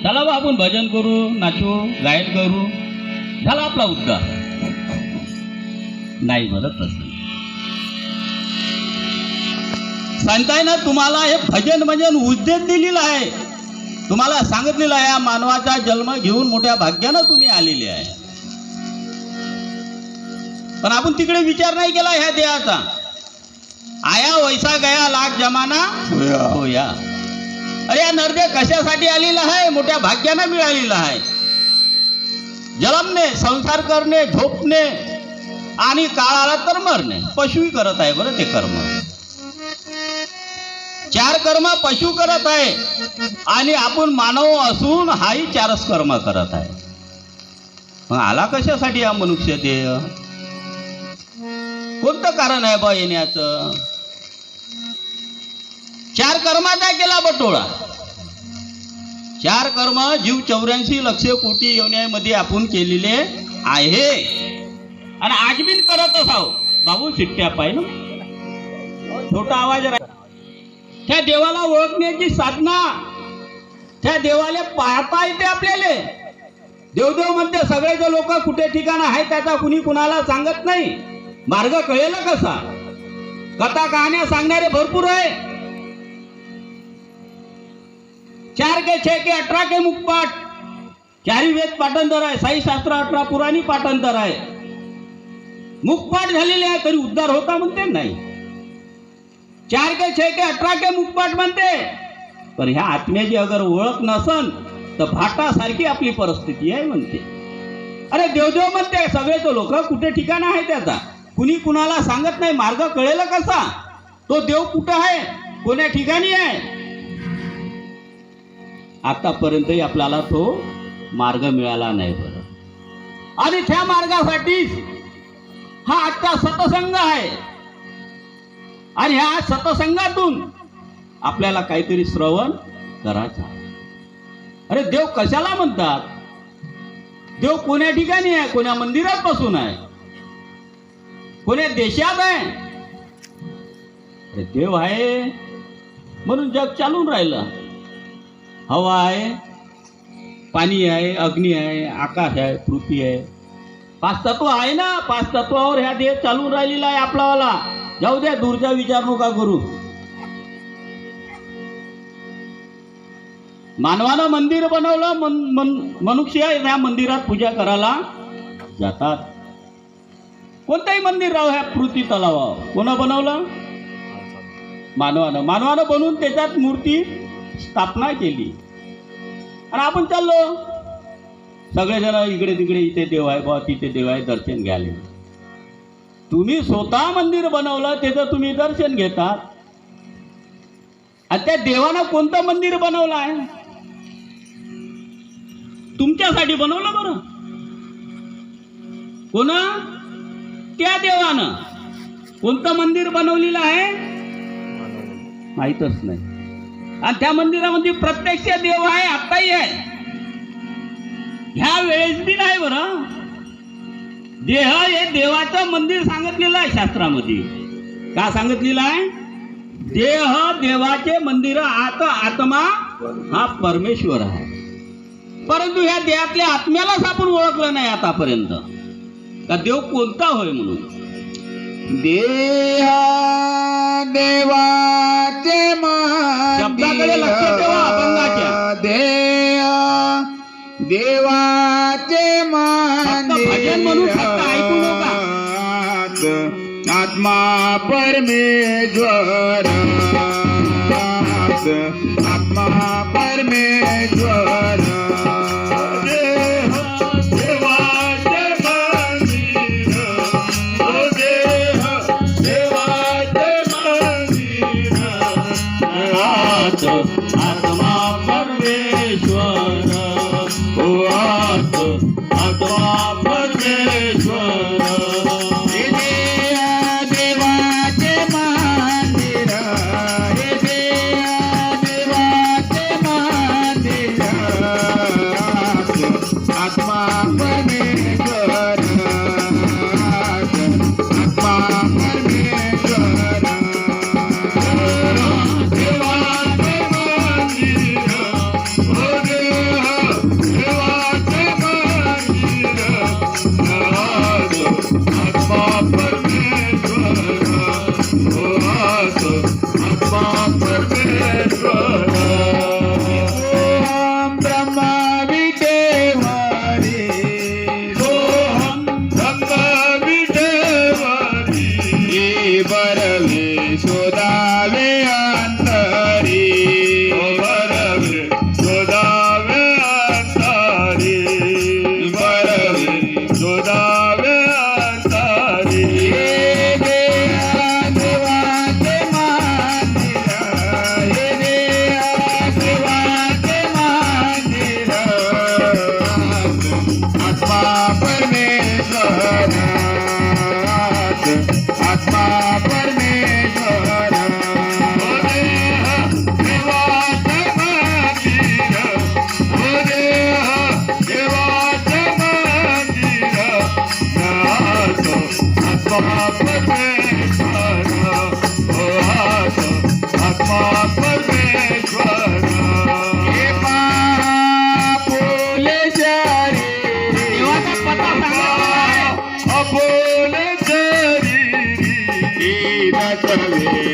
चला बा आपण भजन करू, नाचू, गायन करू, झाला आपला उद्धार. नाही म्हणत तसं. संतांना तुम्हाला हे भजन भजन उद्देश दिलेला आहे. तुम्हाला सांगितलेलं आहे या मानवाचा जन्म घेऊन मोठ्या भाग्यानं तुम्ही आलेले आहे. पण आपण तिकडे विचार नाही केला ह्या देहाचा. आया वैसा गया लाख जमाना होया. अरे या नरदेह कशासाठी आलेला आहे? मोठ्या भाग्यानं मिळालेला आहे. जन्मने, संसार करणे, झोपणे आणि काळ आला तर मरणे. पशुही करत आहे बरं ते कर्म. 4 कर्म पशु करत आहे आणि आपण मानव असून हाही 4च कर्म करत आहे. मग आला कशासाठी हा मनुष्य देह? कोणतं कारण आहे बा येण्याचं? 4 कर्माचा केला बटोळा. 4 कर्म जीव 84 लक्ष कोटी योनीमध्ये आपण केलेले आहे. आणि आजबीन करत असाव. बाबू शिट्ट्या पाहिजे, छोटा आवाज. त्या देवाला ओळखण्याची साधना, त्या देवाला पाहता येते आपल्याला. देवदेव म्हणते सगळेच लोक कुठे ठिकाण आहे त्याचा कुणी कुणाला सांगत नाही. मार्ग कळेल कसा? कथा कहाण्या सांगणारे भरपूर आहे. 4 के 6 के 18 के मुखपाठ, 4 वेद पाठांतर आहे. साई शास्त्र 18 पुराणी पाठांतर आहे. मुखपाठ झालेले आहे तरी उद्धार होता म्हणते नाही. 4 के 6 के 18 के मुखपाठ म्हणते. पण ह्या आत्म्याची अगर ओळख नसन तर भाटासारखी आपली परिस्थिती आहे म्हणते. अरे देवदेव म्हणते सगळेच लोक कुठे ठिकाण आहे त्याचा कुणी कुणाला सांगत नाही. मार्ग कळेल कसा? तो देव कुठं आहे, कोण्या ठिकाणी आहे? आतापर्यंतही आपल्याला तो मार्ग मिळाला नाही बरं. आणि त्या मार्गासाठी हा आजचा सत्संग आहे. आणि ह्या सत्संगातून आपल्याला काहीतरी श्रवण करायचं. अरे देव कशाला म्हणतात? देव कोण्या ठिकाणी आहे? कोण्या मंदिरात बसून आहे? कोण्या देशात आहे? अरे देव आहे म्हणून जग चालून राहिलं. हवा आहे, पाणी आहे, अग्नी आहे, आकाश आहे, पृथ्वी आहे. 5 तत्व आहे ना. 5 तत्वावर ह्या देह चालून राहिलेला आहे आपलावाला. जाऊ द्या, दूरचा विचार नका करू. मानवानं मंदिर बनवलं. मनुष्य या मंदिरात पूजा करायला जातात. कोणतंही मंदिर राहू ह्या पृथ्वी तलावावर कोण बनवलं? मानवानं बनवून त्याच्यात मूर्ती स्थापना केली. आणि आपण चाललो सगळेजण इकडे तिकडे. इथे देव आहे बा, तिथे देव आहे, दर्शन घ्यायला. तुम्ही स्वतः मंदिर बनवलं त्याचं तुम्ही दर्शन घेतात. आणि त्या देवानं कोणतं मंदिर बनवलं आहे? तुमच्यासाठी बनवलं बरं. कोण? त्या देवानं. कोणतं मंदिर बनवलेलं आहे माहीतच नाही. आणि त्या मंदिरामध्ये प्रत्यक्ष देव आहे, आत्ताही आहे, ह्या वेळेस बी नाही बरं. देह हे देवाचं मंदिर सांगितलेलं आहे शास्त्रामध्ये. का सांगितलेलं आहे? देह देवाचे मंदिर. आत्मा हा परमेश्वर आहे. परंतु ह्या देहातल्या आत्म्यालाच आपण ओळखलं नाही आतापर्यंत का देव कोणता होय म्हणून. देहा देवाचे शब्दाकडे लक्ष ठेवा अभंगाच्या. देहा देवाचे भजन म्हणून फक्त ऐकू नका. आत्मा परमेश्वर, आत्मा परमेश्वर. आत्मा परमेश्वर, ओ आत्मा परमेश्वर. देवाचे मंदिर, देवाचे मंदिर. आत्मा परमेश्वर, आत्मा परमेश्वर. देवाचे मंदिर, आत्मा परमेश्वर ओ आत्मा परमेश्वर हे बोले जरी देवाचा पत्ता सांगितलेला आहे. बोले जरी नसले